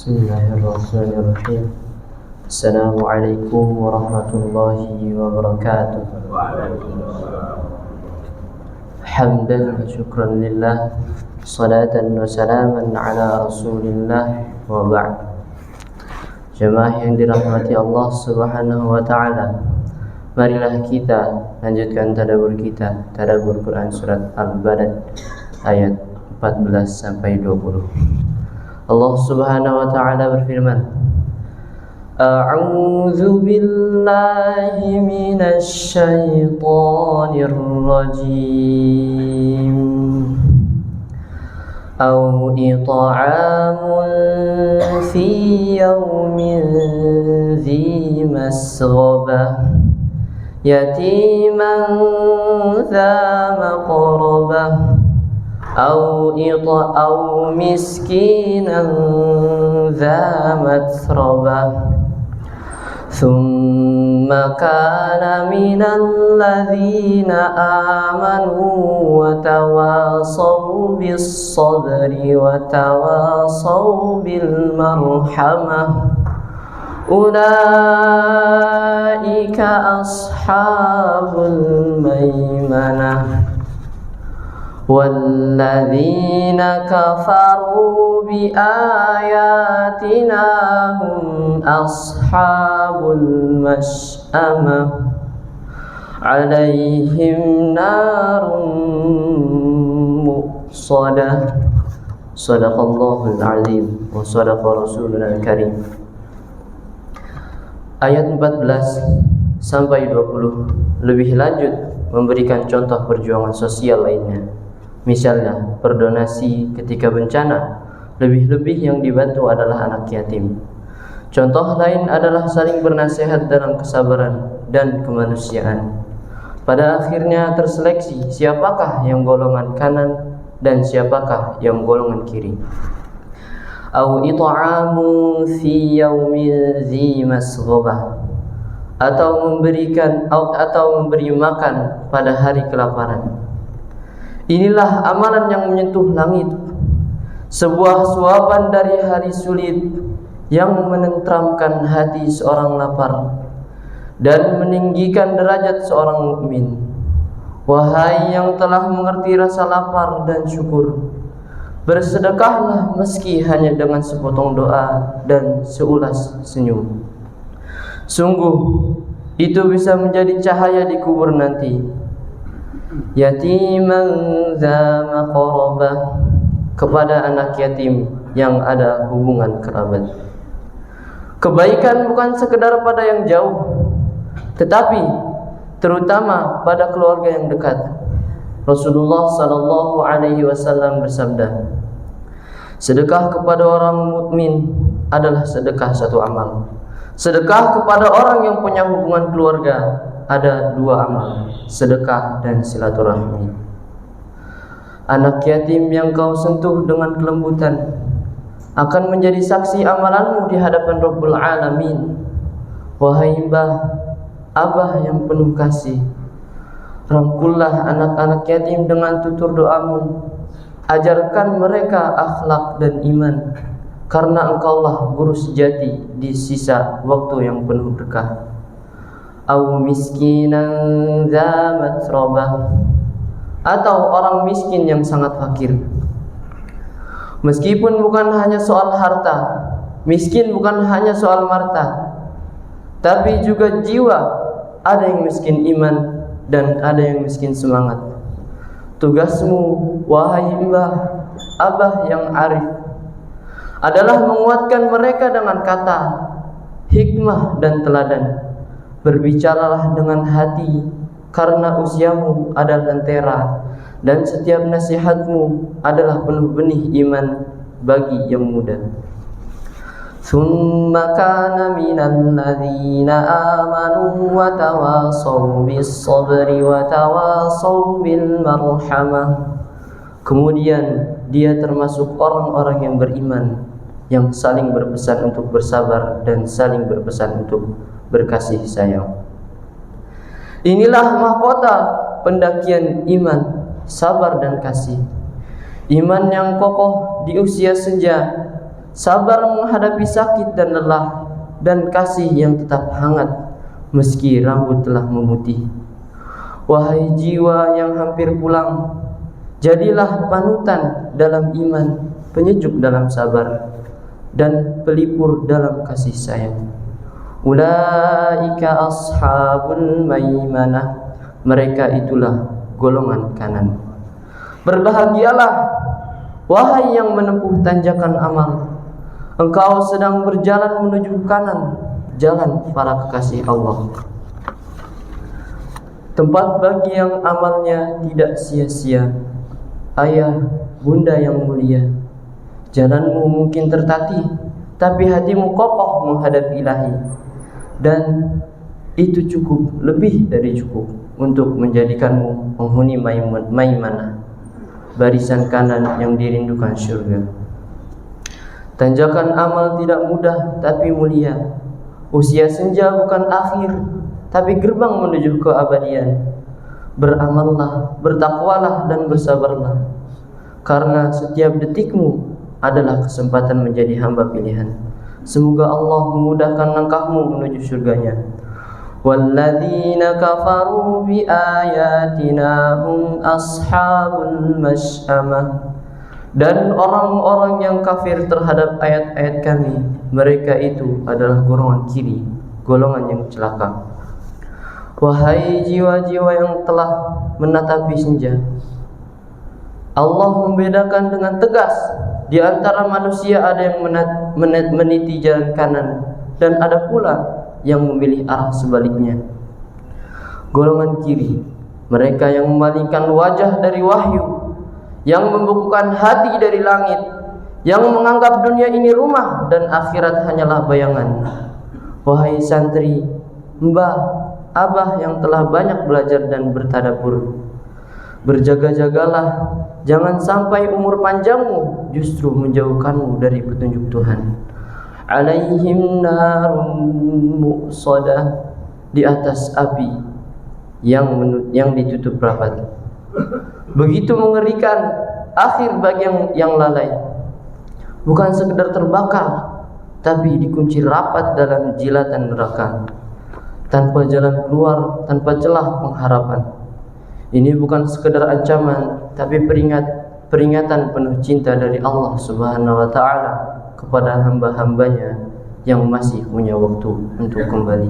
Bismillahirrahmanirrahim. Assalamualaikum warahmatullahi wabarakatuh. Hamdan wa syukran lillah, salatan wa salaman ala rasulillah, wa ba'd. Jemaah yang dirahmati Allah subhanahu wa ta'ala, marilah kita lanjutkan tadabbur kita, tadabbur Quran surat Al-Balad ayat 14 sampai 20. Allah subhanahu wa ta'ala berfirman, A'udzu billahi minasy syaithanir rajim. Aw it'amun fi yawmin dzi masghaba yatiman dza maqrabah أو مسكينا ذا متربة ثم كان من الذين آمنوا وتواصوا بالصبر وتواصوا بالمرحمة أولئك أصحاب الميمنة والذين كفروا بآياتنا هم أصحاب المشأمة عليهم نار مؤصدة صدق الله العظيم وصدق رسولنا الكريم. Ayat 14 sampai 20 lebih lanjut memberikan contoh perjuangan sosial lainnya. Misalnya, berdonasi ketika bencana, lebih-lebih yang dibantu adalah anak yatim. Contoh lain adalah saling bernasihat dalam kesabaran dan kemanusiaan. Pada akhirnya terseleksi siapakah yang golongan kanan dan siapakah yang golongan kiri. Au it'amu fi yaumin dzi masghobah, atau memberi makan pada hari kelaparan. Inilah amalan yang menyentuh langit, sebuah suapan dari hari sulit yang menenteramkan hati seorang lapar dan meninggikan derajat seorang mukmin. Wahai yang telah mengerti rasa lapar dan syukur, bersedekahlah meski hanya dengan sepotong doa dan seulas senyum. Sungguh itu bisa menjadi cahaya di kubur nanti. Yatiman dza maqrabah, kepada anak yatim yang ada hubungan kerabat. Kebaikan bukan sekedar pada yang jauh, tetapi terutama pada keluarga yang dekat. Rasulullah sallallahu alaihi wasallam bersabda, sedekah kepada orang mukmin adalah sedekah satu amal. Sedekah kepada orang yang punya hubungan keluarga ada dua amal, sedekah dan silaturahmi. Anak yatim yang kau sentuh dengan kelembutan akan menjadi saksi amalanmu di hadapan Rabbul Alamin. Wahai mbah, abah yang penuh kasih, rangkullah anak-anak yatim dengan tutur doamu. Ajarkan mereka akhlak dan iman, karena engkaulah guru sejati di sisa waktu yang penuh berkah. Au miskinan dza matrabah, atau orang miskin yang sangat fakir. Meskipun bukan hanya soal harta, miskin bukan hanya soal marta, tapi juga jiwa. Ada yang miskin iman dan ada yang miskin semangat. Tugasmu, wahai mbah, abah yang arif, adalah menguatkan mereka dengan kata, hikmah dan teladan. Berbicaralah dengan hati, karena usiamu adalah lentera dan setiap nasihatmu adalah penuh benih iman bagi yang muda. Tsumma kana minal ladzina amanu wa tawasaw bis sabri wa tawasaw bil marhamah. Kemudian dia termasuk orang-orang yang beriman, yang saling berpesan untuk bersabar dan saling berpesan untuk berkasih sayang. Inilah mahkota pendakian iman, sabar dan kasih. Iman yang kokoh di usia senja sabar menghadapi sakit dan lelah, dan kasih yang tetap hangat meski rambut telah memutih. Wahai jiwa yang hampir pulang, jadilah panutan dalam iman, penyejuk dalam sabar, dan pelipur dalam kasih sayang. Ulaika ashabul maimanah, mereka itulah golongan kanan. Berbahagialah wahai yang menempuh tanjakan amal, engkau sedang berjalan menuju kanan, jalan para kekasih Allah. Tempat bagi yang amalnya tidak sia-sia. Ayah, bunda yang mulia, jalanmu mungkin tertatih, tapi hatimu kokoh menghadap Ilahi. Dan itu cukup, lebih dari cukup, untuk menjadikanmu penghuni maimanah, barisan kanan yang dirindukan syurga. Tanjakan amal tidak mudah tapi mulia. Usia senja bukan akhir, tapi gerbang menuju keabadian. Beramallah, bertakwalah, dan bersabarlah, karena setiap detikmu adalah kesempatan menjadi hamba pilihan. Semoga Allah memudahkan langkahmu menuju surganya. Walladzina kafaru bi ayatina hum ashabul masy'amah. Dan orang-orang yang kafir terhadap ayat-ayat kami, mereka itu adalah golongan kiri, golongan yang celaka. Wahai jiwa-jiwa yang telah menatapi senja, Allah membedakan dengan tegas di antara manusia. Ada yang meniti jalan kanan, dan ada pula yang memilih arah sebaliknya. Golongan kiri, mereka yang memalingkan wajah dari wahyu, yang membekukan hati dari langit, yang menganggap dunia ini rumah dan akhirat hanyalah bayangan. Wahai santri, mbah, abah yang telah banyak belajar dan bertadabbur, berjaga-jagalah, jangan sampai umur panjangmu justru menjauhkanmu dari petunjuk Tuhan. Alaihim narun muqsadah, di atas api yang ditutup rapat. Begitu mengerikan akhir bagi yang lalai. Bukan sekedar terbakar, tapi dikunci rapat dalam jilatan neraka, tanpa jalan keluar, tanpa celah pengharapan. Ini bukan sekedar ancaman, tapi peringatan penuh cinta dari Allah Subhanahu wa ta'ala kepada hamba-hambanya yang masih punya waktu untuk kembali.